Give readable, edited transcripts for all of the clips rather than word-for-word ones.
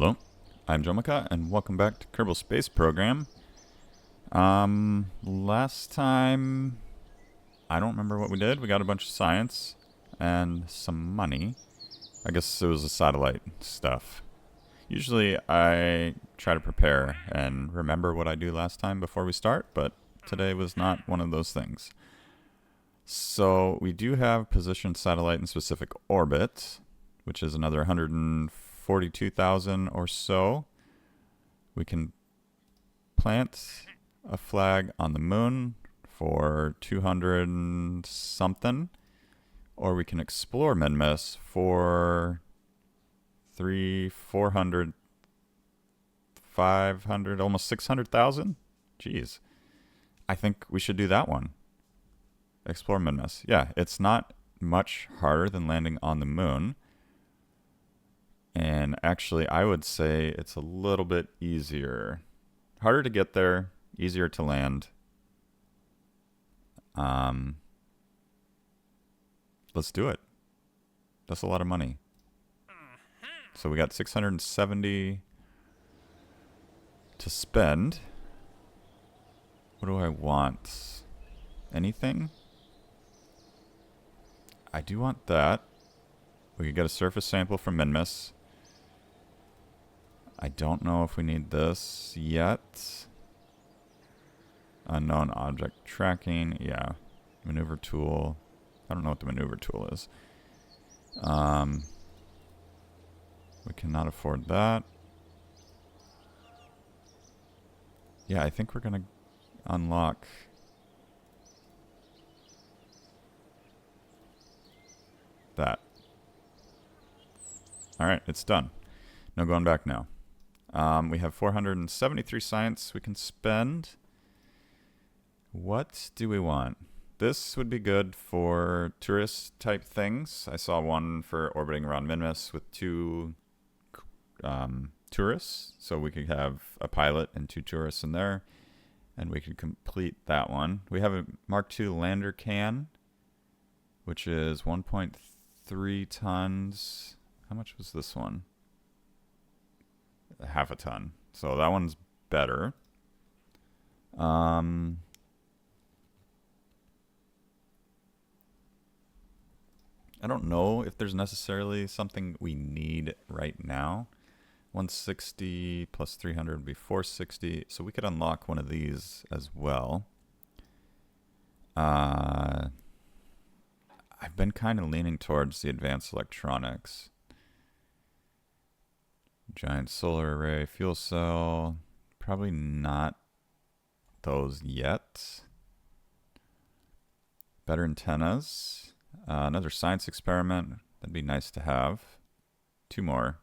Hello, I'm Jomaka, and welcome back to Kerbal Space Program. Last time, I don't remember what we did. We got a bunch of science and some money. I guess it was the satellite stuff. Usually I try to prepare and remember what I do last time before we start, but today was not one of those things. So we do have positioned satellite in specific orbit, which is another 142,000 or so. We can plant a flag on the moon for 200 and something, or we can explore Minmus for 400, 500, almost 600,000. Jeez. I think we should do that one. Explore Minmus. Yeah, it's not much harder than landing on the moon. And actually, I would say it's a little bit easier. Harder to get there, easier to land. Let's do it. That's a lot of money. So we got 670 to spend. What do I want? Anything? I do want that. We could get a surface sample from Minmus. I don't know if we need this yet. Unknown object tracking. Yeah. Maneuver tool. I don't know what the maneuver tool is. We cannot afford that. Yeah, I think we're going to unlock that. Alright, it's done. No going back now. We have 473 science we can spend. What do we want? This would be good for tourist type things. I saw one for orbiting around Minmus with two tourists. So we could have a pilot and two tourists in there. And we could complete that one. We have a Mark II lander can, which is 1.3 tons. How much was this one? Half a ton. So that one's better. I don't know if there's necessarily something we need right now. 160 plus 300 would be 460. So we could unlock one of these as well. I've been kind of leaning towards the advanced electronics. Giant solar array, fuel cell. Probably not those yet. Better antennas. Another science experiment. That'd be nice to have. Two more.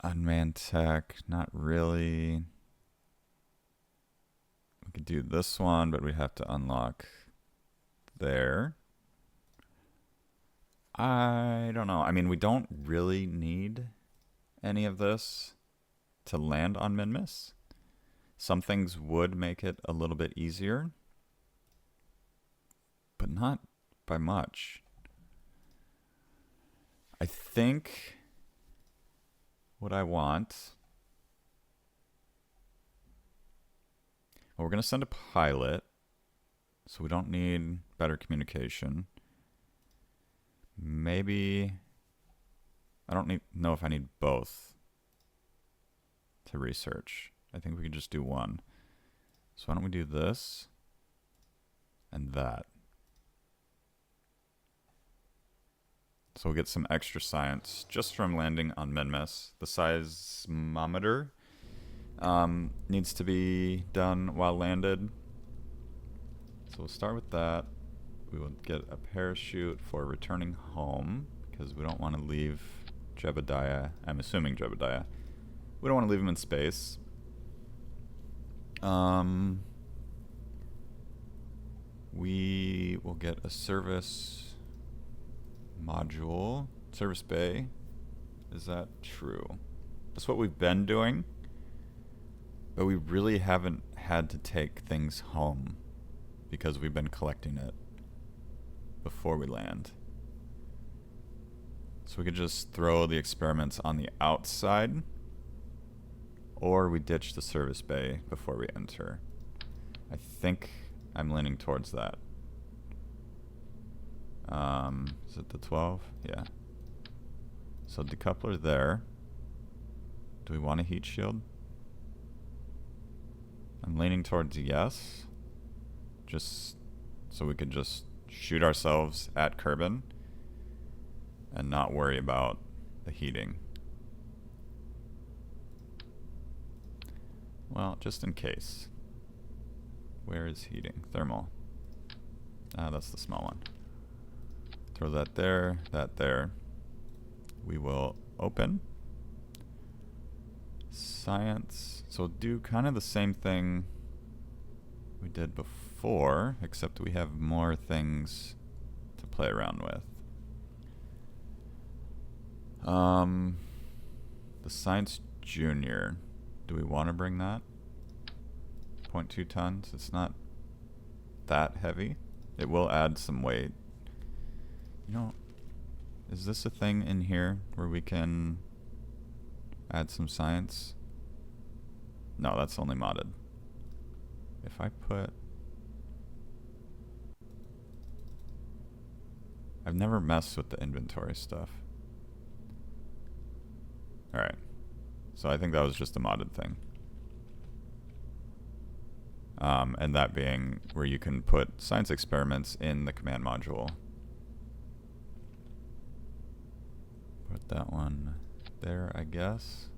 Unmanned tech. Not really. We could do this one, but we'd have to unlock there. I don't know. I mean, we don't really need any of this to land on Minmus. Some things would make it a little bit easier, but not by much. I think what I want... Well, we're going to send a pilot, so we don't need better communication. Maybe I don't know if I need both to research. I think we could just do one. So why don't we do this and that? So we'll get some extra science just from landing on Minmus. The seismometer needs to be done while landed. So we'll start with that. We will get a parachute for returning home because we don't want to leave Jebediah. I'm assuming Jebediah. We don't want to leave him in space. We will get a service module. Service bay. Is that true? That's what we've been doing. But we really haven't had to take things home because we've been collecting it before we land. So we could just throw the experiments on the outside, or we ditch the service bay before we enter. I think I'm leaning towards that. Is it the 12? Yeah. So decoupler there. Do we want a heat shield? I'm leaning towards yes. Just so we could just shoot ourselves at Kerbin and not worry about the heating. Well, just in case. Where is heating? Thermal. Ah, that's the small one. Throw that there, that there. We will open. Science. So do kind of the same thing we did before, except we have more things to play around with. The Science Junior. Do we want to bring that? 0.2 tons. It's not that heavy. It will add some weight. You know, is this a thing in here where we can add some science? No, that's only modded. If I put... I've never messed with the inventory stuff. Alright. So I think that was just a modded thing. And that being where you can put science experiments in the command module. Put that one there, I guess.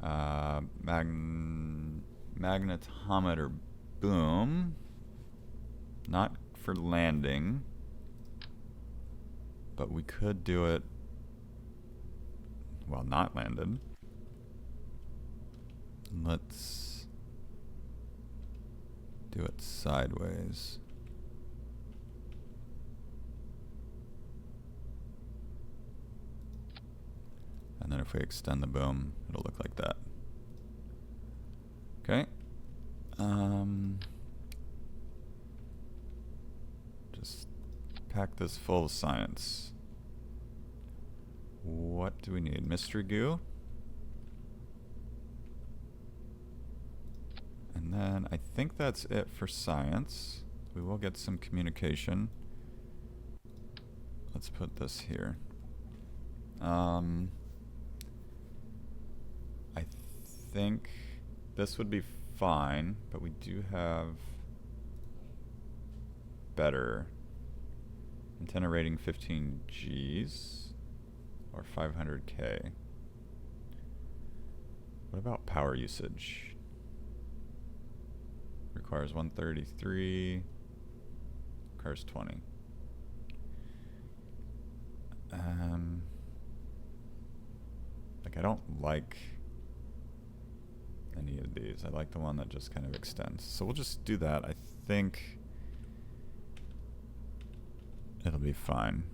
Magnetometer boom. Not for landing, but we could do it while not landed. Let's do it sideways. And then if we extend the boom, it'll look like that. Okay. Just pack this full of science. What do we need? Mystery goo? And then I think that's it for science. We will get some communication. Let's put this here. I think this would be fine, but we do have better. Antenna rating 15 Gs or 500K. What about power usage? Requires 133, requires 20. Like I don't like any of these. I like the one that just kind of extends. So we'll just do that. I think it'll be fine.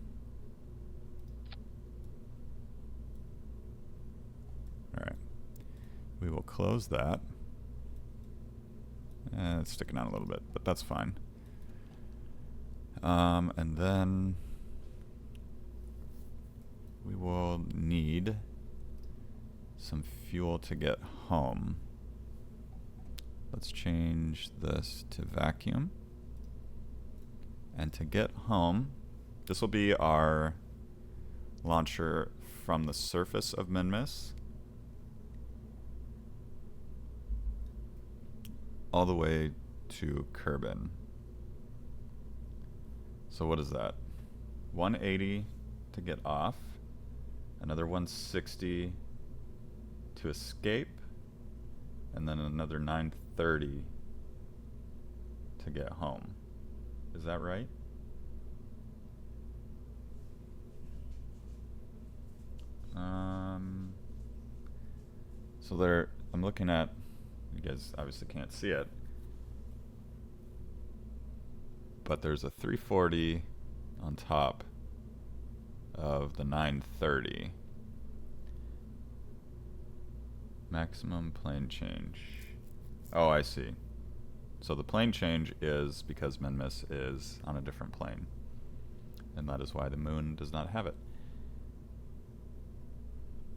Alright. We will close that. It's sticking out a little bit, but that's fine. And then we will need some fuel to get home. Let's change this to vacuum. And to get home, this will be our launcher from the surface of Minmus all the way to Kerbin. So what is that? 180 to get off, another 160 to escape, and then another 930 to get home. Is that right? So there, I'm looking at, you guys obviously can't see it, but there's a 340 on top of the 930. Maximum plane change. Oh, I see. So the plane change is because Minmus is on a different plane. and that is why the moon does not have it.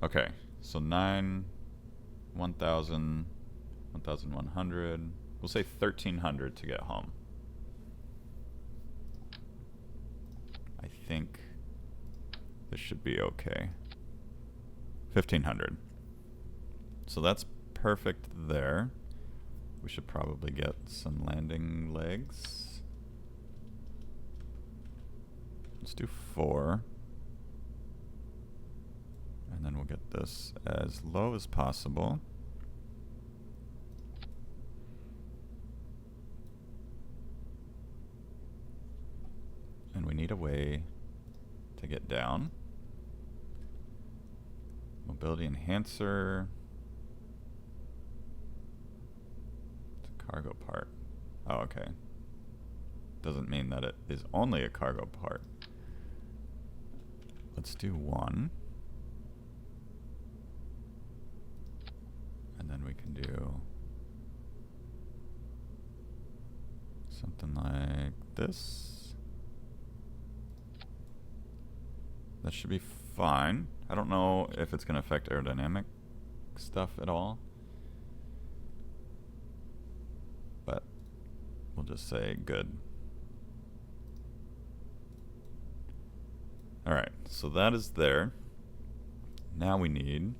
Okay, so 9, 1,000, 1,100. We'll say 1,300 to get home. I think this should be okay. 1,500. So that's perfect there. We should probably get some landing legs. Let's do 4. And then we'll get this as low as possible. And we need a way to get down. Mobility enhancer. It's a cargo part. Oh, okay. Doesn't mean that it is only a cargo part. Let's do 1. And then we can do something like this. That should be fine. I don't know if it's going to affect aerodynamic stuff at all. But we'll just say good. Alright, so that is there. Now we need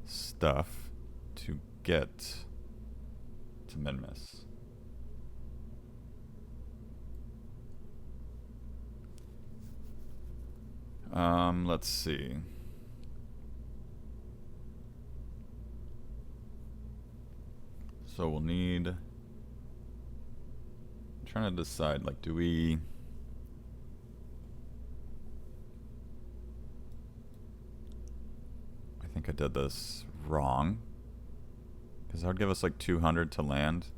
stuff to get to Minmus. Let's see. So we'll need... I'm trying to decide, like, do we... I think I did this wrong. Because that would give us like 200 to land.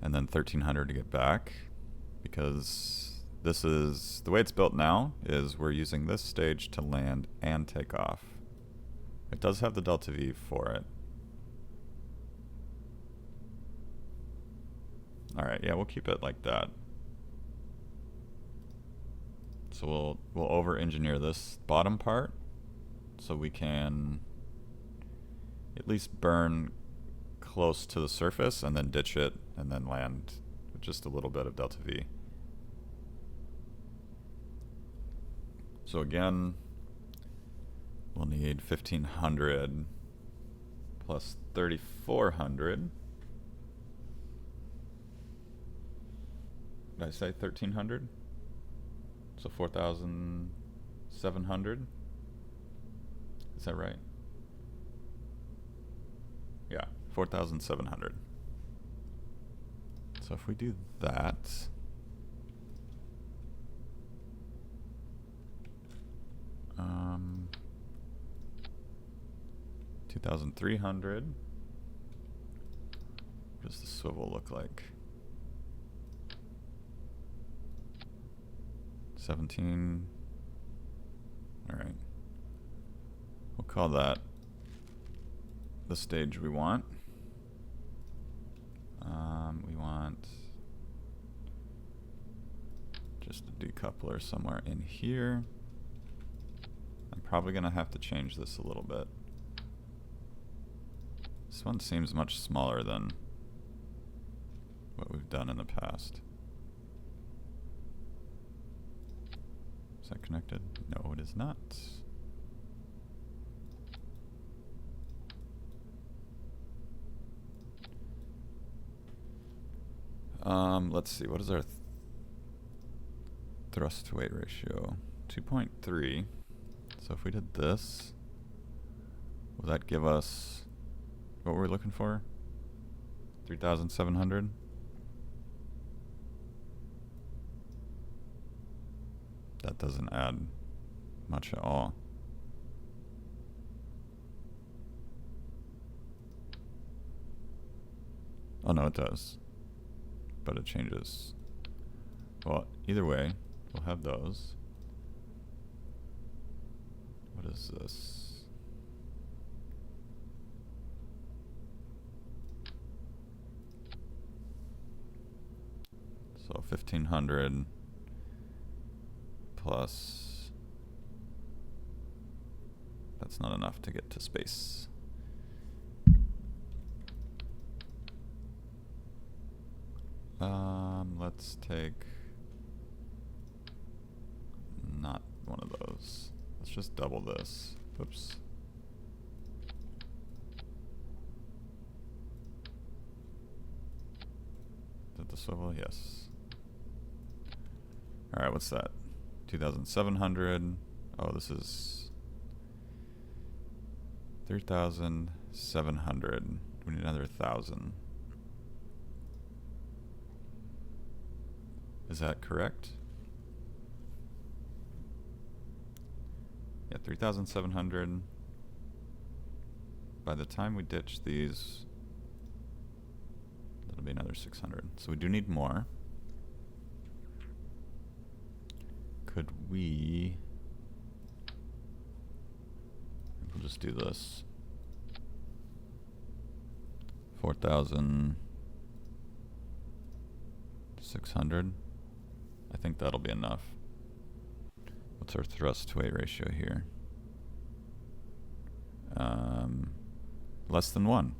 And then 1,300 to get back. Because this is... the way it's built now is we're using this stage to land and take off. It does have the delta V for it. Alright, yeah, we'll keep it like that. So we'll over-engineer this bottom part so we can at least burn close to the surface and then ditch it and then land with just a little bit of delta V. So again, we'll need 1,500 plus 3,400. Did I say 1,300? So 4,700? Is that right? Yeah, 4,700. So if we do that, 2,300. What does the swivel look like? 17. Alright. We'll call that the stage we want. We want just a decoupler somewhere in here. I'm probably going to have to change this a little bit. This one seems much smaller than what we've done in the past. Is that connected? No, it is not. Let's see, what is our thrust to weight ratio? 2.3. So if we did this, will that give us what were we looking for? 3,700? That doesn't add much at all. Oh no, it does. But it changes. Well, either way, we'll have those. What is this? So So 1500 plus, that's not enough to get to space. Let's take not one of those. Let's just double this. Oops. Did the swivel? Yes. Alright, what's that? 2,700. Oh, this is 3,700. We need another 1,000. Is that correct? Yeah, 3,700. By the time we ditch these, that'll be another 600. So we do need more. Could we... We'll just do this. 4,600. I think that'll be enough. What's our thrust to weight ratio here? Less than 1.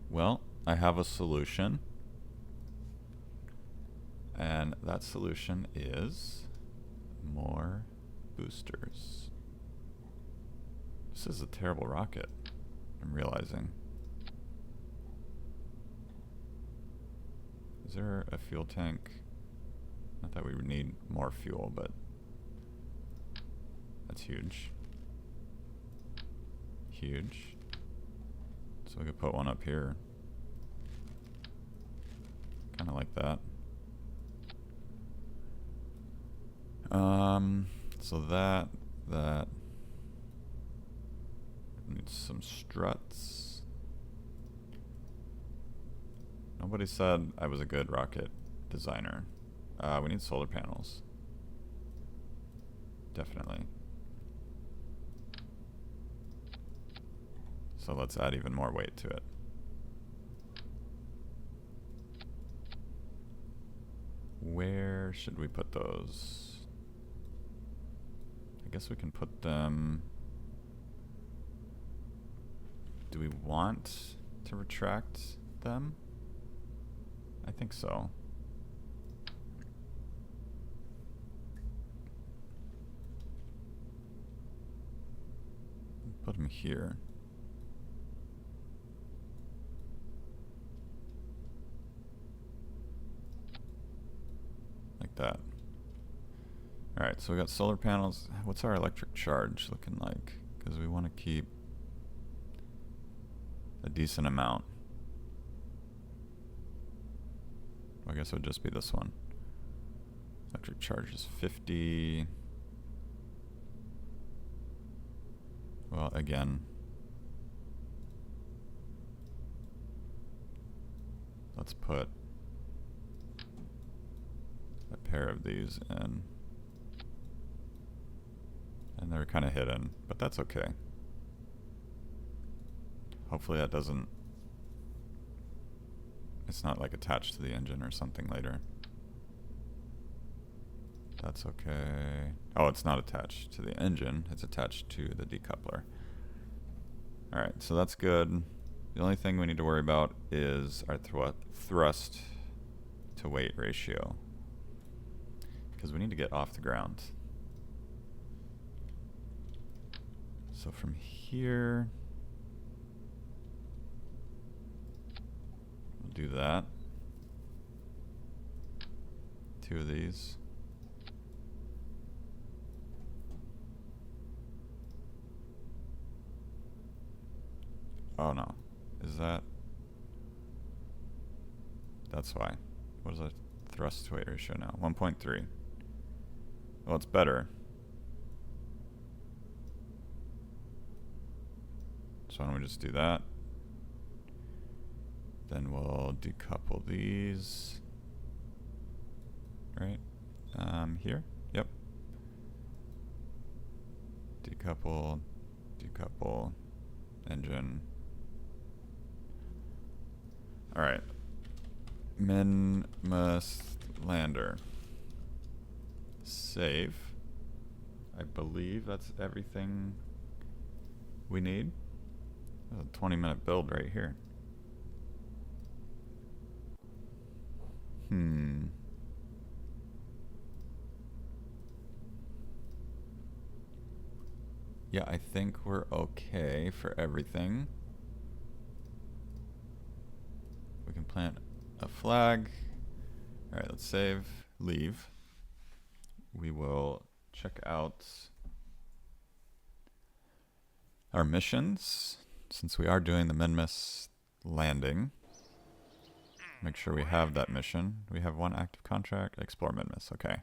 Well, I have a solution. And that solution is more boosters. This is a terrible rocket, I'm realizing. Is there a fuel tank? Not that we would need more fuel, but that's huge. Huge. So we could put one up here. Kind of like that. So that needs some struts. Nobody said I was a good rocket designer. We need solar panels. Definitely. So let's add even more weight to it. Where should we put those? I guess we can put them... Do we want to retract them? I think so. Put them here. Like that. Alright, so we got solar panels. What's our electric charge looking like? Because we want to keep a decent amount. Well, I guess it would just be this one. Electric charge is 50. Well, again, let's put a pair of these in. And they're kind of hidden, but that's okay. Hopefully that doesn't... It's not like attached to the engine or something later. That's okay. Oh, it's not attached to the engine. It's attached to the decoupler. Alright, so that's good. The only thing we need to worry about is our thrust to weight ratio. Because we need to get off the ground. So from here, we'll do that. 2 of these. Oh no, is that? That's why. What is our thrust to weight ratio now? 1.3. Well, it's better. So why don't we just do that? Then we'll decouple these. Right? Here? Yep. Decouple, decouple, engine. Alright. Minmus lander. Save. I believe that's everything we need. A 20-minute build right here. Yeah, I think we're okay for everything. We can plant a flag. All right, let's save, leave. We will check out our missions, since we are doing the Minmus landing. Make sure we have that mission. We have one active contract. Explore Minmus. Okay.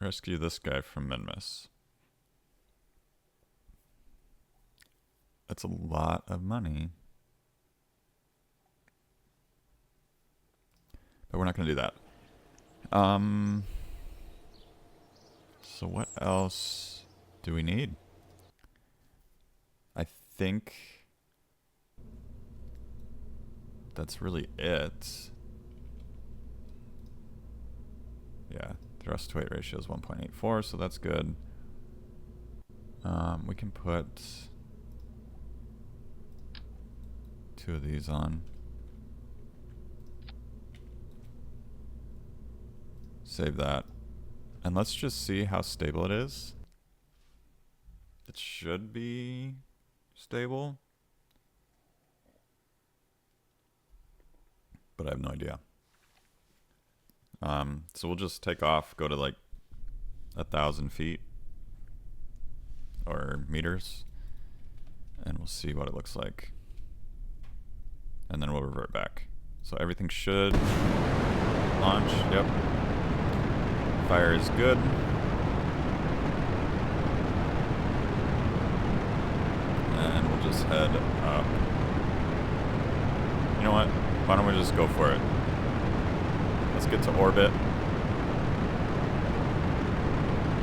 Rescue this guy from Minmus. That's a lot of money. But we're not going to do that. So what else do we need? I think that's really it. Yeah, thrust to weight ratio is 1.84, so that's good. We can put 2 of these on. Save that. And let's just see how stable it is. It should be stable, but I have no idea. So we'll just take off, go to like 1,000 feet or meters, and we'll see what it looks like. And then we'll revert back. So everything should launch. Yep. Fire is good. And we'll just head up. You know what? Why don't we just go for it? Let's get to orbit.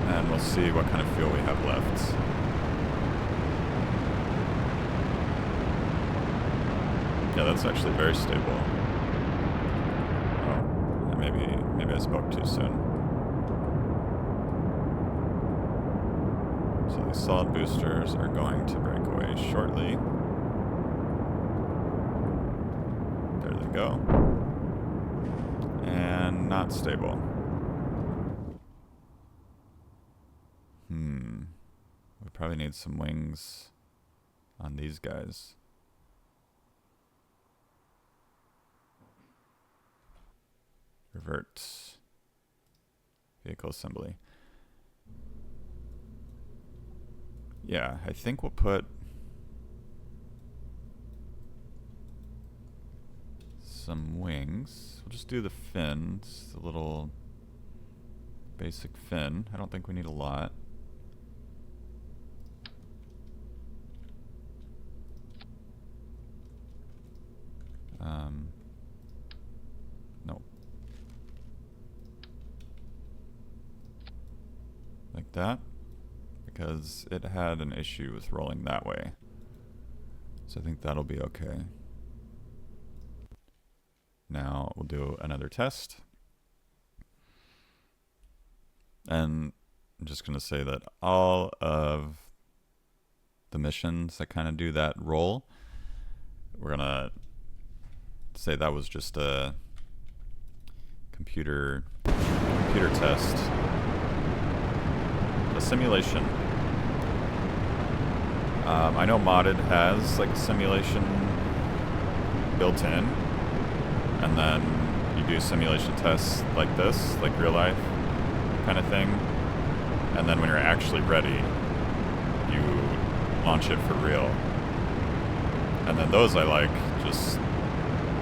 And we'll see what kind of fuel we have left. Yeah, that's actually very stable. Oh, maybe I spoke too soon. So these solid boosters are going to break away shortly. There they go. And not stable. We probably need some wings on these guys. Revert. Vehicle assembly. Yeah, I think we'll put some wings. We'll just do the fins, the little basic fin. I don't think we need a lot. Nope. Like that. Because it had an issue with rolling that way. So I think that'll be okay. Now we'll do another test. And I'm just going to say that all of the missions that kind of do that roll, we're going to say that was just a computer test. A simulation. I know Modded has like a simulation built in, and then you do simulation tests like this, like real life kind of thing, and then when you're actually ready, you launch it for real. And then those I like, just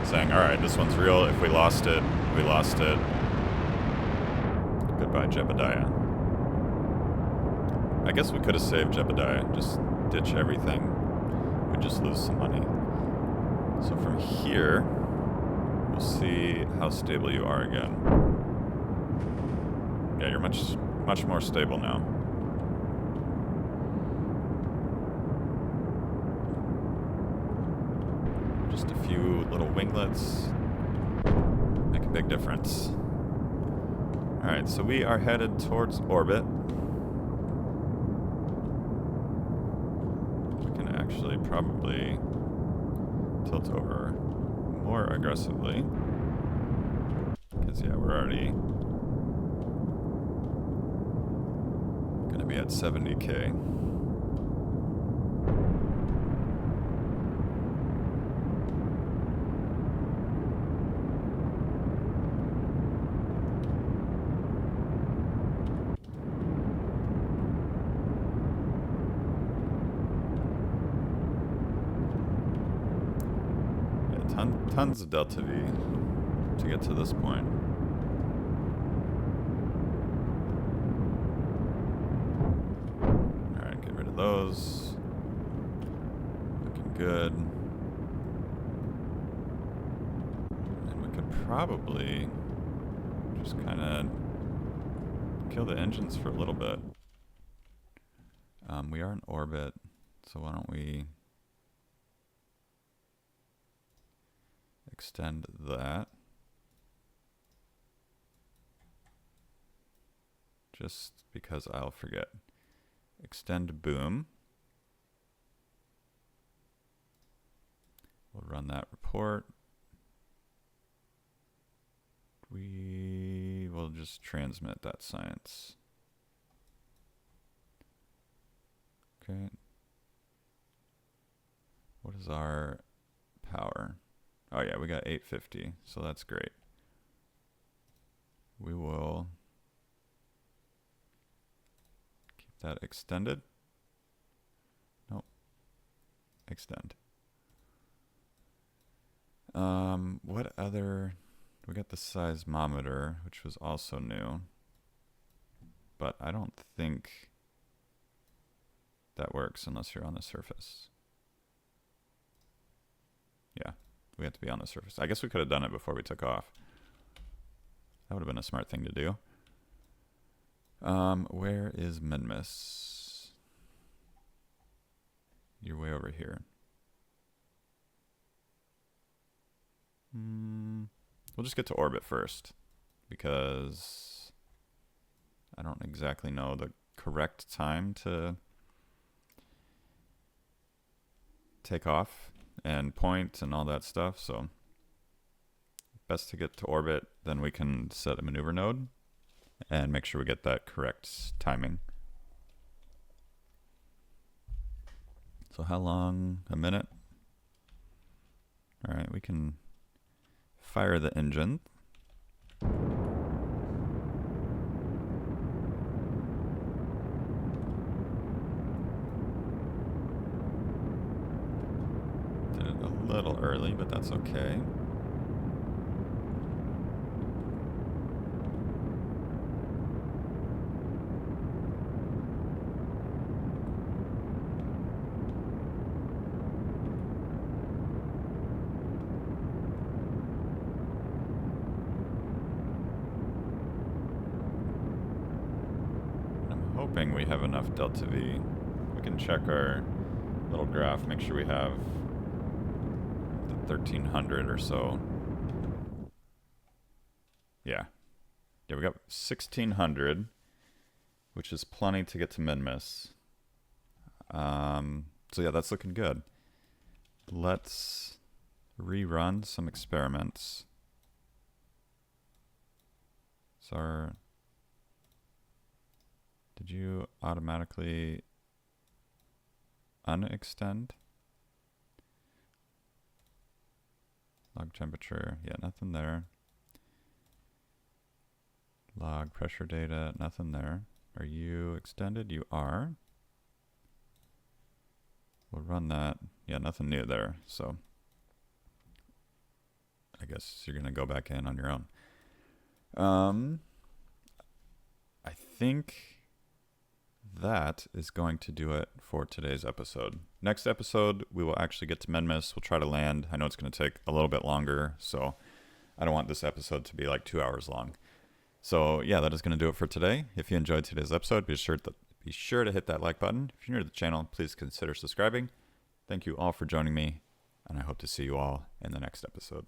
saying, alright, this one's real. If we lost it, we lost it. Goodbye, Jebediah. I guess we could have saved Jebediah. Just ditch everything. We'd just lose some money. So from here, we'll see how stable you are again. Yeah, you're much more stable now. Just a few little winglets make a big difference. Alright, so we are headed towards orbit. We can actually probably tilt over more aggressively. Because, yeah, we're already going to be at 70K. Tons of delta V to get to this point. Alright, get rid of those. Looking good. And we could probably just kind of kill the engines for a little bit. We are in orbit, so why don't we extend that. Just because I'll forget. Extend boom. We'll run that report. We will just transmit that science. Okay. What is our power? Oh yeah, we got 850, so that's great. We will keep that extended. Nope. Extend. What other? We got the seismometer, which was also new, but I don't think that works unless you're on the surface. Yeah. We have to be on the surface. I guess we could have done it before we took off. That would have been a smart thing to do. Where is Minmus? You're way over here. We'll just get to orbit first, because I don't exactly know the correct time to take off and point and all that stuff, so best to get to orbit, then we can set a maneuver node and make sure we get that correct timing. So how long? A minute? Alright, we can fire the engine. A little early, but that's okay. I'm hoping we have enough delta V. We can check our little graph, make sure we have 1300 or so. Yeah, we got 1600, which is plenty to get to Minmus. So yeah, that's looking good. Let's rerun some experiments. So did you automatically unextend? Log temperature, yeah, nothing there. Log pressure data, nothing there. Are you extended? You are. We'll run that. Yeah, nothing new there. So I guess you're going to go back in on your own. I think that is going to do it for today's episode. Next episode, we will actually get to Minmus. We'll try to land. I know it's going to take a little bit longer, so I don't want this episode to be like 2 hours long. So yeah, that is going to do it for today. If you enjoyed today's episode, be sure to hit that like button. If you're new to the channel, please consider subscribing. Thank you all for joining me, and I hope to see you all in the next episode.